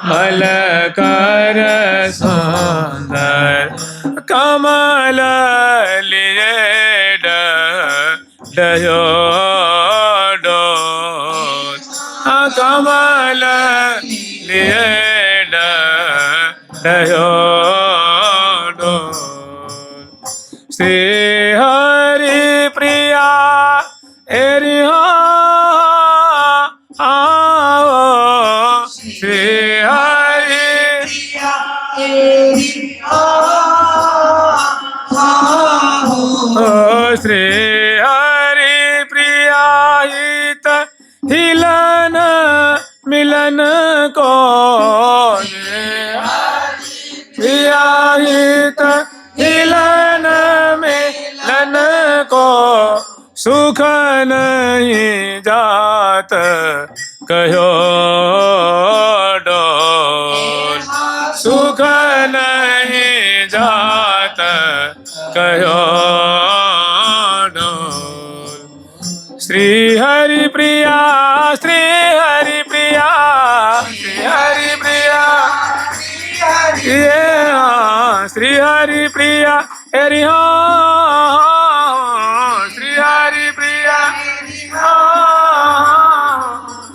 [SPEAKER 1] मल कर सुंदर। कमल लिए डह्यो डोल, कमल लिए डह्यो डोल। श्री हरि प्रिया एरि आओ, श्री हरि प्रिया एरि आओ, श्री हरि प्रिया हित हिलन मिलन को, प्रिया हित हिलन मिलन को। सुख नहीं जात कहो डोल, सुख नहीं जात कहो डोल। श्री हरि प्रिया, श्री हरि प्रिया, श्री हरि प्रिया, हरि प्रिया हरि हो, श्री हरि प्रिया हो,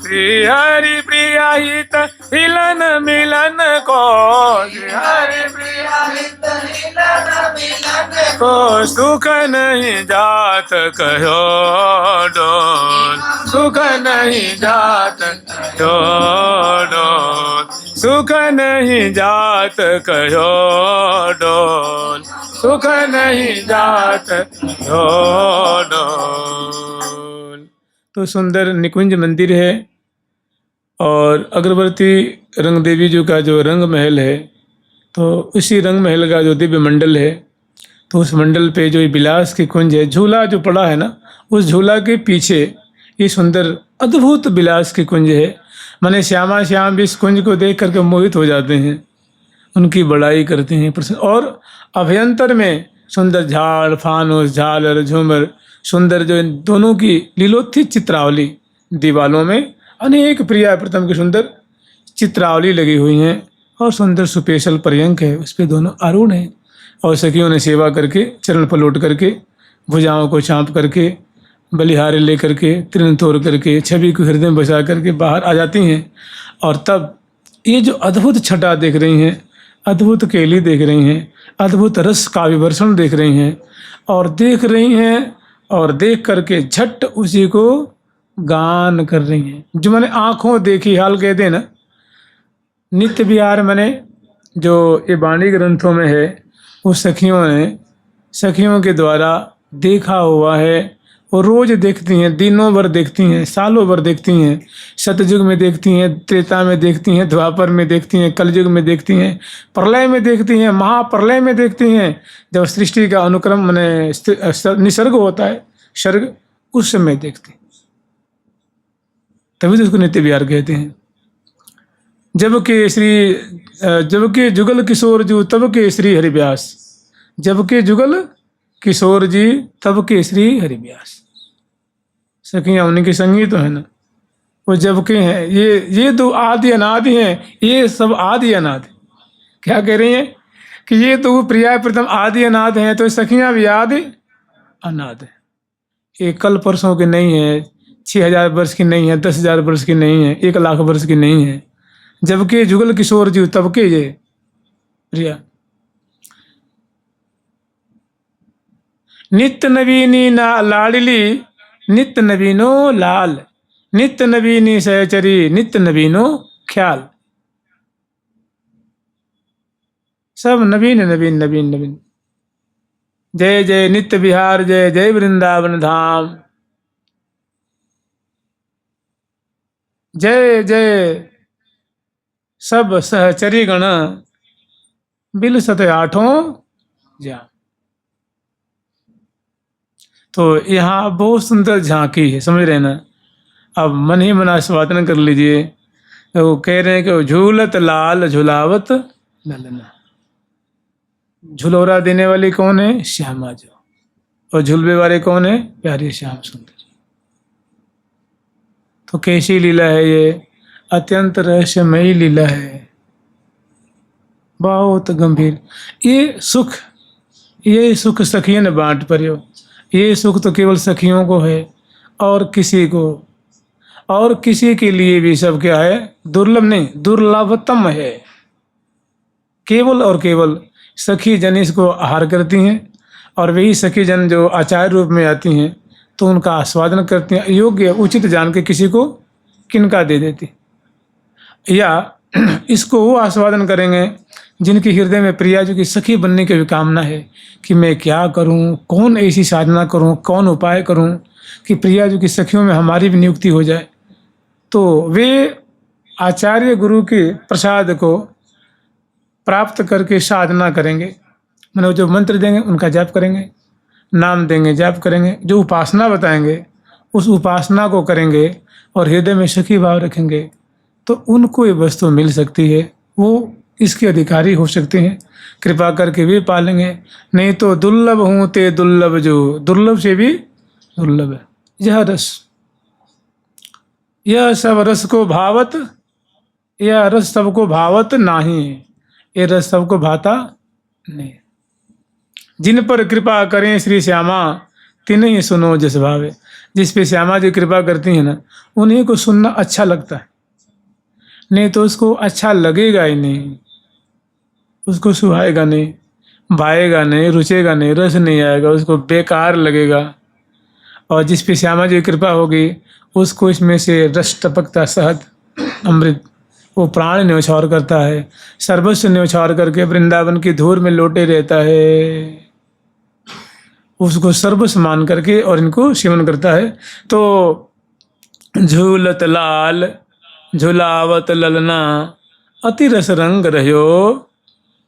[SPEAKER 1] श्री हरि प्रिया हित हिलन मिलन को, श्री हरि प्रिया हित हिलन मिलन को, सुख नहीं जात कहो डोल, सुख नहीं जात कहो डोल, सुख नहीं जात कहो डोल, सुख नहीं जात कहो डोल। तो सुंदर निकुंज मंदिर है और अग्रवर्ती रंग देवी जी का जो रंग महल है, तो उसी रंग महल का जो दिव्य मंडल है, तो उस मंडल पे जो विलास की कुंज है, झूला जो पड़ा है ना, उस झूला के पीछे ये सुंदर अद्भुत विलास की कुंज है। माने श्यामा श्याम भी इस कुंज को देख करके मोहित हो जाते हैं, उनकी बड़ाई करते हैं प्रसन्न। और अभ्यंतर में सुंदर झाड़ फानूस झालर झूमर, सुंदर जो इन दोनों की लीलोत्थित चित्रावली, दीवालों में अनेक प्रिया प्रथम की सुंदर चित्रावली लगी हुई हैं और सुंदर सुपेशल पर्यंक है, उस पर दोनों आरूढ़ हैं। और सखियों ने सेवा करके चरण पलट करके भुजाओं को चाँप करके बलिहारे ले करके तृण तोड़ करके छवि को हृदय में बसा करके बाहर आ जाती हैं। और तब ये जो अद्भुत छटा देख रही हैं, अद्भुत केली देख रही हैं, अद्भुत रस का विवर्षण देख रही हैं और देख रही हैं और देख करके झट उसी को गान कर रही हैं। जो मैंने आँखों देखी हाल कहते हैं ना, नित्य विहार मैंने जो ये वाणी ग्रंथों में है, उस सखियों ने सखियों के द्वारा देखा हुआ है और रोज देखती हैं, दिनों भर देखती हैं, सालों भर देखती हैं। सतयुग में देखती हैं, त्रेता में देखती हैं, द्वापर में देखती हैं, कलयुग में देखती हैं, प्रलय में देखती हैं, महाप्रलय में देखती हैं। जब सृष्टि का अनुक्रम माने निसर्ग होता है, सर्ग, उस समय देखती हैं। तभी तो उसको नित्य विहार कहते हैं। जबकि जुगल किशोर जी तब के श्री हरिव्यास, जबकि जुगल किशोर जी तब के श्री हरिव्यास। सखियाँ उनकी संगी तो है ना, वो जबकि हैं, ये तो आदि अनादि हैं, ये सब आदि अनादि। क्या कह रही हैं कि ये तो प्रिया प्रथम आदि अनादि हैं, तो सखियाँ भी आदि अनादि हैं। ये कल परसों की नहीं है, 6000 वर्ष की नहीं है, 10,000 वर्ष की नहीं है, 1 लाख वर्ष की नहीं है। जबकि जुगल किशोर जी तब के ये प्रिया। नित्य नवीनी ना लाडली, नित्य नवीनो लाल, नित्य नवीनी सहचरी, नित्य नवीनो ख्याल। सब नवीन नवीन नवीन नवीन। जय जय नित्य विहार, जय जय वृंदावन धाम, जय जय सब सहचरी गण, बिल सत आठों जा। तो यहाँ बहुत सुंदर झांकी है, समझ रहे ना। अब मन ही मन आस्वादन कर लीजिए। तो वो कह रहे हैं कि झूलत लाल झुलावत ललना। झुलौरा देने वाली कौन है? श्यामा जो। और झुलवे वाले कौन है? प्यारे श्याम सुंदर। तो कैसी लीला है ये? अत्यंत रहस्यमयी लीला है, बहुत गंभीर। ये सुख सखियों ने बांट परियो। ये सुख तो केवल सखियों को है और किसी के लिए भी सब क्या है? दुर्लभ नहीं, दुर्लभतम है। केवल और केवल सखी जन इसको आहार करती हैं और वही सखी जन जो आचार्य रूप में आती हैं तो उनका आस्वादन करती हैं, योग्य उचित जान के किसी को किनका दे देती। या इसको वो आस्वादन करेंगे जिनके हृदय में प्रिया जी की सखी बनने की कामना है कि मैं क्या करूं, कौन ऐसी साधना करूं, कौन उपाय करूं कि प्रिया जी की सखियों में हमारी भी नियुक्ति हो जाए। तो वे आचार्य गुरु के प्रसाद को प्राप्त करके साधना करेंगे। मैंने जो मंत्र देंगे उनका जाप करेंगे, नाम देंगे जाप करेंगे, जो उपासना बताएंगे उस उपासना को करेंगे और हृदय में सखी भाव रखेंगे तो उनको ये वस्तु मिल सकती है। वो इसके अधिकारी हो सकते हैं, कृपा करके वे पालेंगे। नहीं तो दुर्लभ हूँ ते दुर्लभ, जो दुर्लभ से भी दुर्लभ है यह रस। यह सब रस को भावत, यह रस सबको भावत नहीं, ये रस सबको भाता नहीं। जिन पर कृपा करें श्री श्यामा तिन्हीं सुनो जस भावे। जिस पे श्यामा जी कृपा करती हैं ना, उन्हीं को सुनना अच्छा लगता है, नहीं तो उसको अच्छा लगेगा ही नहीं, उसको सुहाएगा नहीं, भाएगा नहीं, रुचेगा नहीं, रस नहीं आएगा, उसको बेकार लगेगा। और जिस पे श्यामा जी की कृपा होगी उसको इसमें से रस टपकता, शहद अमृत, वो प्राण न्यौछावर करता है, सर्वस्व न्यौछावर करके वृंदावन की धूल में लोटे रहता है, उसको सर्वस्व मान करके और इनको सेवन करता है। तो झूलत लाल झुलावत ललना अति रस रंग रह्यो,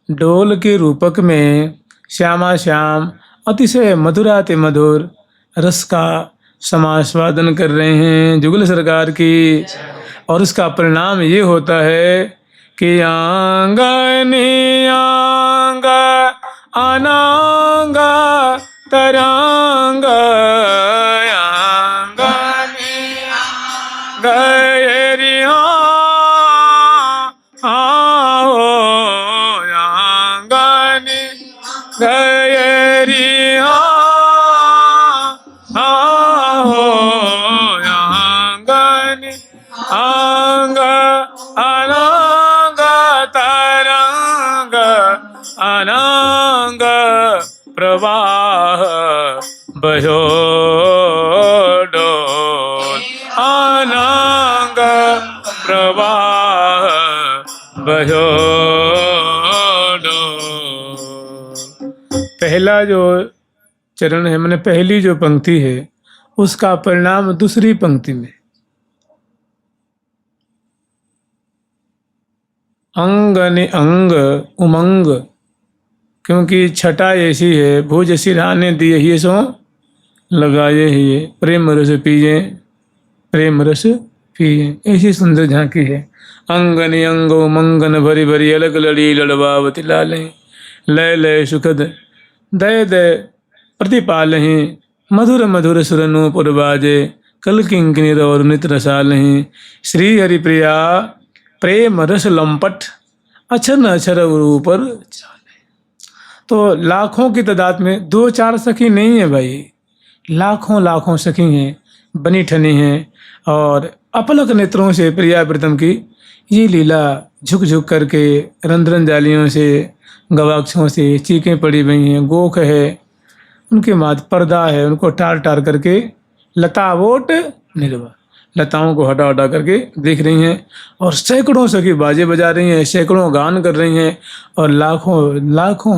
[SPEAKER 1] डोल के रूपक में श्यामा श्याम अतिशय मधुराति मधुर रस का समास्वादन कर रहे हैं। जुगल सरकार की। और उसका परिणाम ये होता है कि आंगनी आंग अनांग तरंग आंगनी गैरिया आंगनी गैरिया आंगनी अंग अनांग तरंग अनांग प्रवाह बहो डोल अनांग प्रवाह बहो डोल। पहला जो चरण है, मैंने पहली जो पंक्ति है, उसका परिणाम दूसरी पंक्ति में। अंग ने अंग उमंग, क्योंकि छटा ऐसी है, भुज सिरहाने दिए ही सो लगाए ही, प्रेम रस पिए प्रेम रस पिए, ऐसी सुंदर झांकी है। अंगन अंग उमंगन भरी भरी अलग लड़ी लड़वावती लाले, लय लय सुखद दय दय प्रतिपालहि, मधुर मधुर सुरनु पुरबाजे, कल किंकिनी और नित रसालहि, श्री हरिप्रिया प्रेम रस लंपट अक्षर न अक्षर ऊपर। तो लाखों की तादाद में दो चार सखी नहीं है भाई, लाखों लाखों सखी हैं, बनी ठनी हैं, और अपलक नेत्रों से प्रिया प्रीतम की ये लीला झुक झुक करके रंध्रन जालियों से गवाक्षों से चीखें पड़ी हुई हैं, गोख है उनके माथ, पर्दा है, उनको टार टार करके लता वोट निर्वा, लताओं को हटा हटा करके देख रही हैं, और सैकड़ों सखी बाजे बजा रही हैं, सैकड़ों गान कर रही हैं, और लाखों लाखों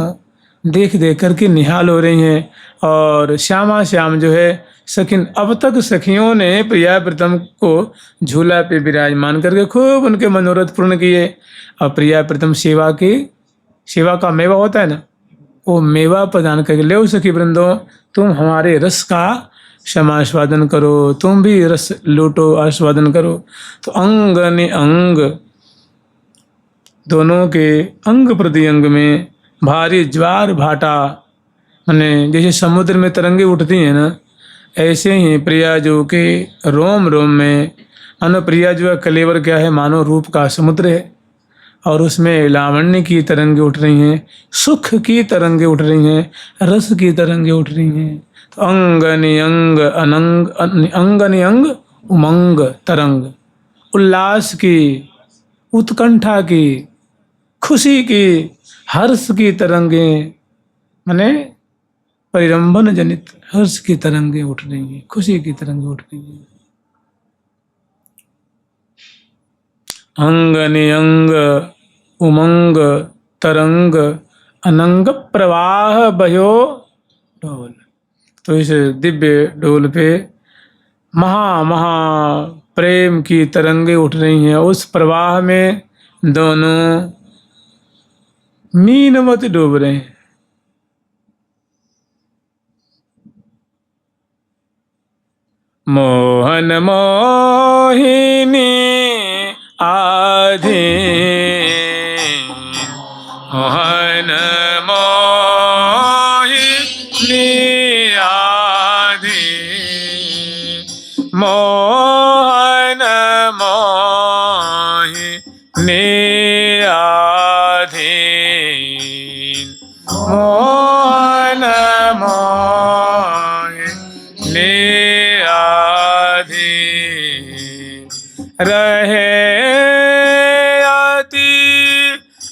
[SPEAKER 1] देख देख करके निहाल हो रही हैं। और श्यामा श्याम जो है सखिन, अब तक सखियों ने प्रिया प्रीतम को झूला पे विराजमान करके खूब उनके मनोरथ पूर्ण किए। और प्रिया प्रीतम सेवा का मेवा होता है ना, वो मेवा प्रदान करके ले सखी वृंदो, तुम हमारे रस का समास्वादन करो, तुम भी रस लूटो, आस्वादन करो। तो अंग ने अंग, दोनों के अंग प्रति अंग में भारी ज्वार भाटा, माने जैसे समुद्र में तरंगे उठती हैं ना, ऐसे ही प्रिया जो के रोम रोम में, मानो प्रिया जो है कलेवर क्या है, मानो रूप का समुद्र है, और उसमें लावण्य की तरंगे उठ रही हैं, सुख की तरंगे उठ रही हैं, रस की तरंगे उठ रही हैं। तो अंग नियंग अनंग, अंग नियंग उमंग तरंग, उल्लास की, उत्कंठा की, खुशी की, हर्ष की तरंगे, माने परिरंभन जनित हर्ष की तरंगे उठ रही हैं, खुशी की तरंगे उठ रही हैं। अंग नियंग उमंग तरंग अनंग प्रवाह बहो डोल। तो इस दिव्य डोल पे महा महा प्रेम की तरंगे उठ रही हैं। उस प्रवाह में दोनों मीनवत डूब रहे हैं। मोहन मोहिनी आधीन, मोहन मोहिनी आधीन, मोहन मोहिनी आधीन, मोहन रहे अति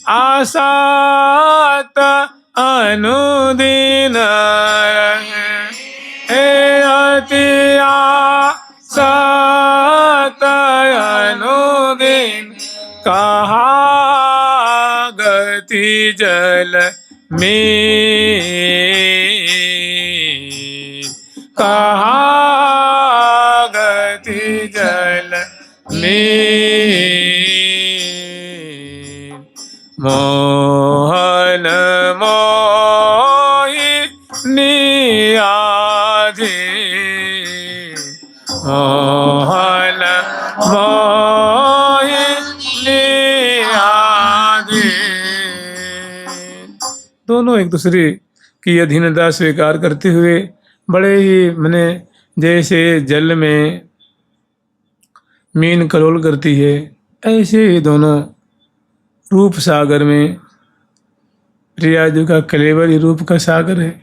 [SPEAKER 1] आसात अनुदिन रहे अति आसात अनुदिन कहा गति जल में कहा गति जल में मोहन मोहिनी आधीन मोहन मोहिनी आधीन। दोनों एक दूसरे की अधीनता स्वीकार करते हुए बड़े ही मने जैसे जल में मीन करोल करती है, ऐसे ही दोनों रूप सागर में प्रिया जी का कलेवर ही रूप का सागर है,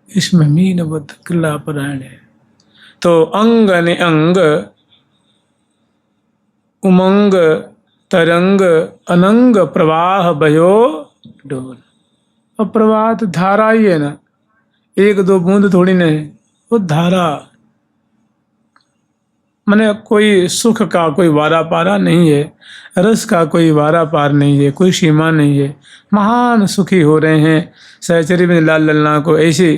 [SPEAKER 1] इसमें मीन बद्ध किला परायण है। तो अंग ने अंग उमंग तरंग अनंग प्रवाह भयो डोल। और प्रवाह तो धारा ही है ना, एक दो बूंद थोड़ी ना है, वो धारा माने कोई सुख का कोई वारा पारा नहीं है, रस का कोई वारा पार नहीं है, कोई सीमा नहीं है। महान सुखी हो रहे हैं सहचरी में लाल ललना को ऐसी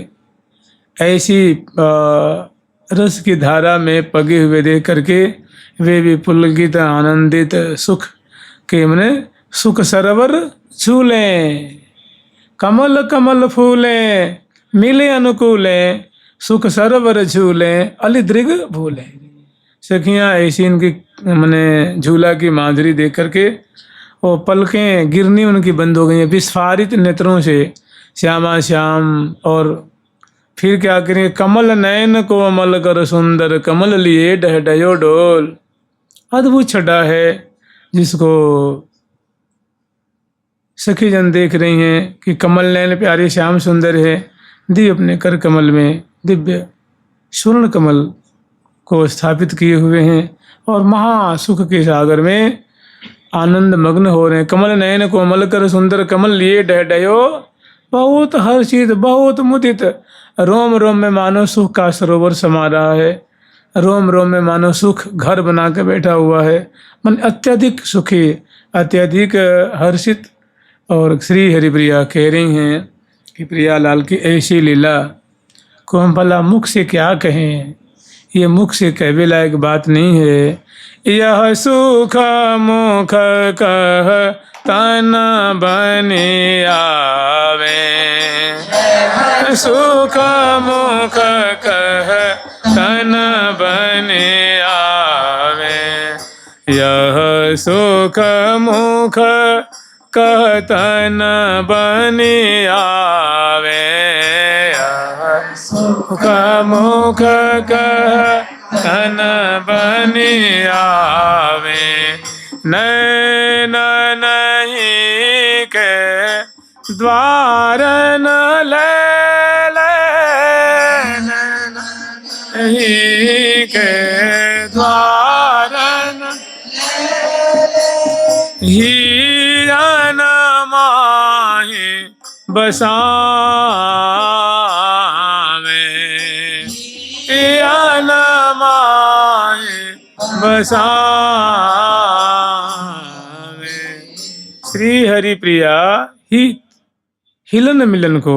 [SPEAKER 1] रस की धारा में पगे हुए देख करके वे भी पुलकित आनंदित सुख के मने सुख सरोवर झूले कमल कमल फूले मिले अनुकूले सुख सरोवर झूले अली दृग भूले। सखियाँ ऐसी इनकी मने झूला की माधुरी देख करके वो पलकें गिरनी उनकी बंद हो गई हैं विस्फारित नेत्रों से श्यामा श्याम। और फिर क्या करेंगे, कमल नयन को अमल कर सुंदर कमल लिए डह डयो डोल। अद्भुत छटा है जिसको सखी जन देख रही हैं कि कमल नयन प्यारे श्याम सुंदर है, दी अपने कर कमल में दिव्य स्वर्ण कमल को स्थापित किए हुए हैं और महासुख के सागर में आनंद मग्न हो रहे हैं। कमल नयन को अमल कर सुंदर कमल लिए डह डयो बहुत हर्षित बहुत मुदित। रोम रोम में मानो सुख का सरोवर समा रहा है, रोम रोम में मानो सुख घर बना के बैठा हुआ है। मन अत्यधिक सुखी अत्यधिक हर्षित। और श्री हरिप्रिया कह रही हैं कि प्रिया लाल की ऐसी लीला को हम भला मुख से क्या कहें, ये मुख से कहवे लायक बात नहीं है। यह सुख मुख कह तन बने आवे, सुख मुख कह तन बने आवे। यह सुख मुख कह तन बने आवे, सुख मुख कह तन बने आवे। नैन नहीं के द्वार न ले नहीं के द्वार न हीरन माही बसावे, हीरन माही बसावे। श्री हरि प्रिया ही हिलन मिलन को,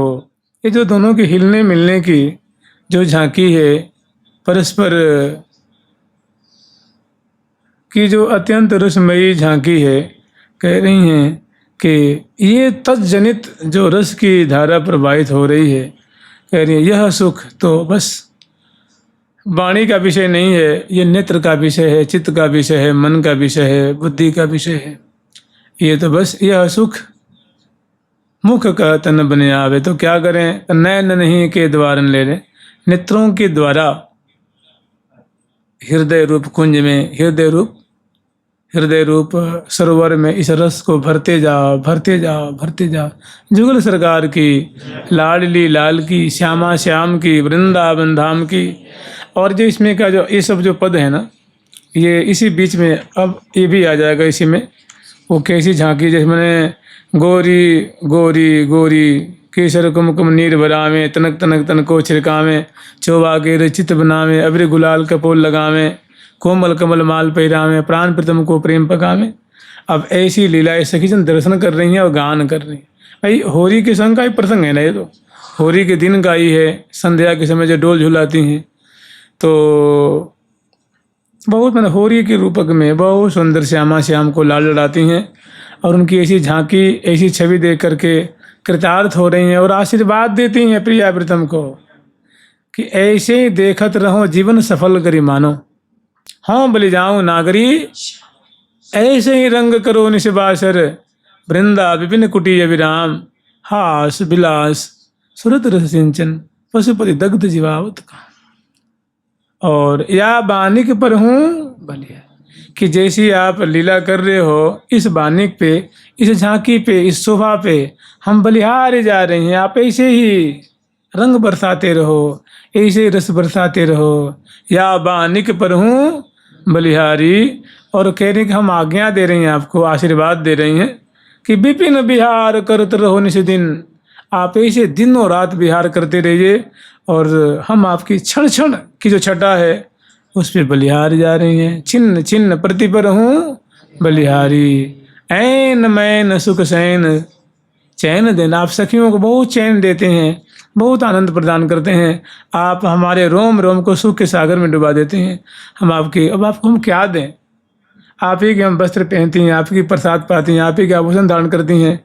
[SPEAKER 1] ये जो दोनों के हिलने मिलने की जो झांकी है, परस्पर की जो अत्यंत रसमयी झांकी है, कह रही हैं कि ये तत्जनित जो रस की धारा प्रवाहित हो रही है, कह रही है यह सुख तो बस वाणी का विषय नहीं है, ये नेत्र का विषय है, चित्त का विषय है, मन का विषय है, बुद्धि का विषय है। ये तो बस यह सुख मुख का तन बने आवे। तो क्या करें, नैन नहीं के द्वारन ले ले, नेत्रों के द्वारा हृदय रूप कुंज में, हृदय रूप सरोवर में इस रस को भरते जाओ भरते जाओ भरते जाओ। जुगल सरकार की, लाडली लाल की, श्यामा श्याम की, वृंदावन धाम की। और जो इसमें का जो ये सब जो पद है ना, ये इसी बीच में अब ये भी आ जाएगा इसी में। वो कैसी झांकी, जैसे मैंने गोरी गोरी गोरी केसर कुमकुम नीर भरावे, तनक तनक तन को छिड़कावे, चोबा के रचित बनावे, अब्र गुलाल कपोल लगावे, कोमल कमल माल पहिरावे, प्राण प्रीतम को प्रेम पकावे। अब ऐसी लीलाएं सखी जन दर्शन कर रही हैं और गान कर रही हैं। भाई होरी के संग का ही प्रसंग है ना, ये तो होरी के दिन का ही है। संध्या के समय जो डोल झुलाती हैं तो बहुत मैंने होरी के रूपक में बहुत सुंदर श्यामा श्याम को लाल लड़ाती हैं और उनकी ऐसी झांकी, ऐसी छवि देख करके कृतार्थ हो रही हैं और आशीर्वाद देती हैं प्रिया प्रीतम को कि ऐसे ही देखत रहो जीवन सफल करी मानो। हाँ बलि जाऊं नागरी, ऐसे ही रंग करो निशबासर, वृंदा विपिन कुटीय विराम, हास विलास सुरत रस सिंचन, पशुपति दग्ध जीवावत का। और या बानिक पर हूँ बलिया, कि जैसी आप लीला कर रहे हो इस बानिक पे, इस झांकी पे, इस शोभा पे हम बलिहारे जा रहे हैं। आप ऐसे ही रंग बरसाते रहो, ऐसे रस बरसाते रहो। या बानिक पर हूँ बलिहारी, और कह रहे कि हम आज्ञा दे रही हैं, आपको आशीर्वाद दे रही हैं कि विपिन बिहार करत रहो निश दिन। आप ऐसे दिन और रात बिहार करते रहिए और हम आपकी क्षण क्षण की जो छटा है उस पर बलिहार जा रही हैं। छिन्न छिन्न प्रति पर हूँ बलिहारी, ऐन मैन सुख सैन चैन देना। आप सखियों को बहुत चैन देते हैं, बहुत आनंद प्रदान करते हैं। आप हमारे रोम रोम को सुख के सागर में डुबा देते हैं। हम आपके, अब आपको हम क्या दें? आप ही के हम वस्त्र पहनती हैं, आप ही प्रसाद पाती हैं, आप ही के आभूषण धारण करती हैं,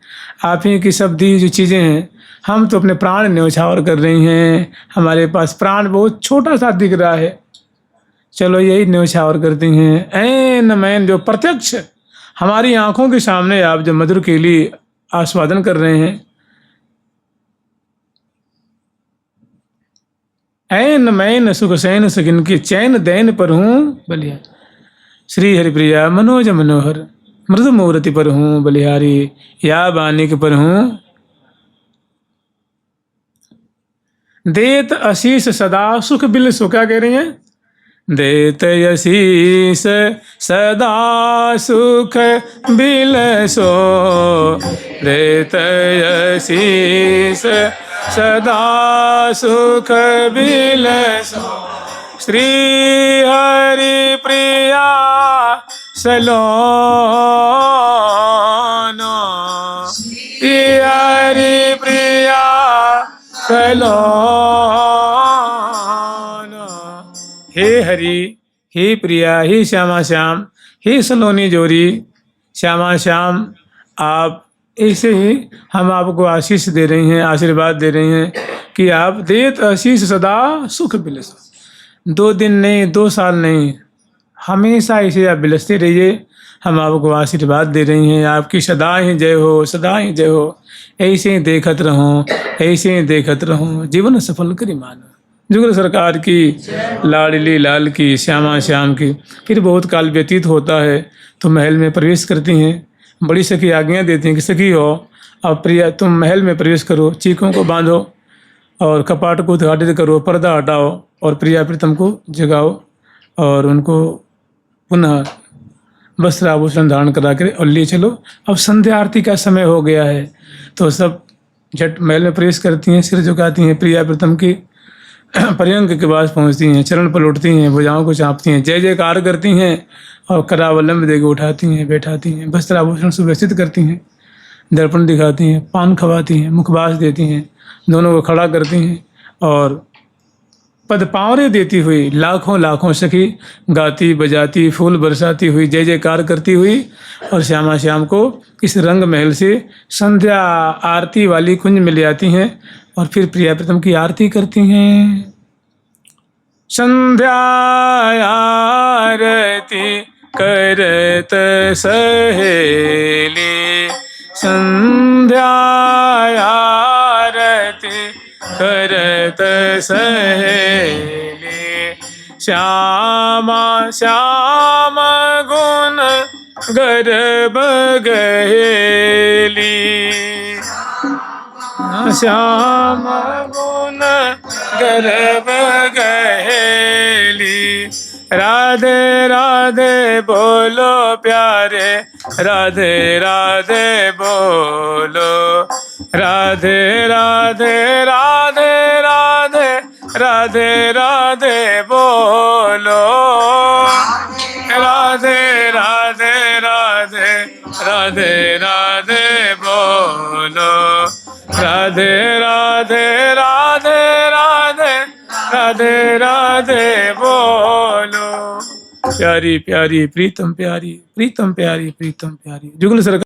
[SPEAKER 1] आप ही की सब दी जो चीज़ें हैं। हम तो अपने प्राण न्यौछावर कर रही हैं। हमारे पास प्राण बहुत छोटा सा दिख रहा है, चलो यही न्यौछावर करती हैं। ऐन मैन जो प्रत्यक्ष हमारी आंखों के सामने आप जो मधुर के लिए आस्वादन कर रहे हैं। ऐन मैन सुख सैन सगिन की चैन दैन पर हूँ बलिया, श्री हरिप्रिया मनोज मनोहर मृदु मूर्ति पर हूँ बलिहारी। या बानिक पर हूँ देत आशीष सदा सुख बिल सो। क्या कह रही हैं? देत आशीष सदा सुख बिल सो, देत आशीष सदा सुख बिल सो। श्री हरि प्रिया सलोनो, श्री हरि प्रिया सलोनो। हे हरि, हे प्रिया, हे श्यामा श्याम, हे सलोनी जोरी, श्यामा श्याम, आप ऐसे ही हम आपको आशीष दे रही हैं, आशीर्वाद दे रही हैं कि आप देत आशीष सदा सुख बिलस। 2 दिन नहीं, 2 साल नहीं, हमेशा इसे आप बिलसते रहिए। हम आपको आशीर्वाद दे रही हैं, आपकी सदा ही जय हो, सदा ही जय हो। ऐसे ही देखत रहो, ऐसे ही देखत रहो, जीवन सफल करी मानो। जुगल सरकार की, लाडली लाल की, श्यामा श्याम की। फिर बहुत काल व्यतीत होता है तो महल में प्रवेश करती हैं। बड़ी सखी आज्ञा देती हैं कि सखी हो, अब प्रिया तुम महल में प्रवेश करो, चीखों को बांधो और कपाट को उद्घाटित करो, पर्दा हटाओ और प्रिया प्रीतम को जगाओ और उनको पुनः वस्त्र आभूषण धारण करा कर और ले चलो। अब संध्या आरती का समय हो गया है तो सब झट महल में प्रवेश करती हैं, सिर झुकाती हैं, प्रिया प्रीतम की पर्यंक के पास पहुंचती हैं, चरण पर लौटती हैं, भुजाओं को चाँपती हैं, जय जयकार करती हैं और करावलंब देकर उठाती हैं, बैठाती हैं, वस्त्र आभूषण सुव्यवस्थित करती हैं, दर्पण दिखाती हैं, पान खवाती हैं, मुखबास देती हैं, दोनों को खड़ा करती हैं और पद पावरे देती हुई लाखों लाखों सखी गाती बजाती फूल बरसाती हुई जय जयकार करती हुई और श्यामा श्याम को इस रंग महल से संध्या आरती वाली कुंज में ले आती हैं और फिर प्रिया प्रीतम की आरती करती हैं। संध्या आरती करत सहेली, संध्या आरती करत सहेली, श्यामा श्याम गुण गर्भ गहेली, श्याम गुण गर्भ गहेली। राधे राधे राधे बोलो प्यारे, राधे राधे बोलो, राधे राधे राधे राधे राधे राधे बोलो, राधे राधे राधे राधे राधे बोलो, राधे राधे राधे राधे राधे राधे बोलो। प्यारी प्यारी प्रीतम प्यारी, प्रीतम प्यारी, प्रीतम प्यारी। जुगल सरकार।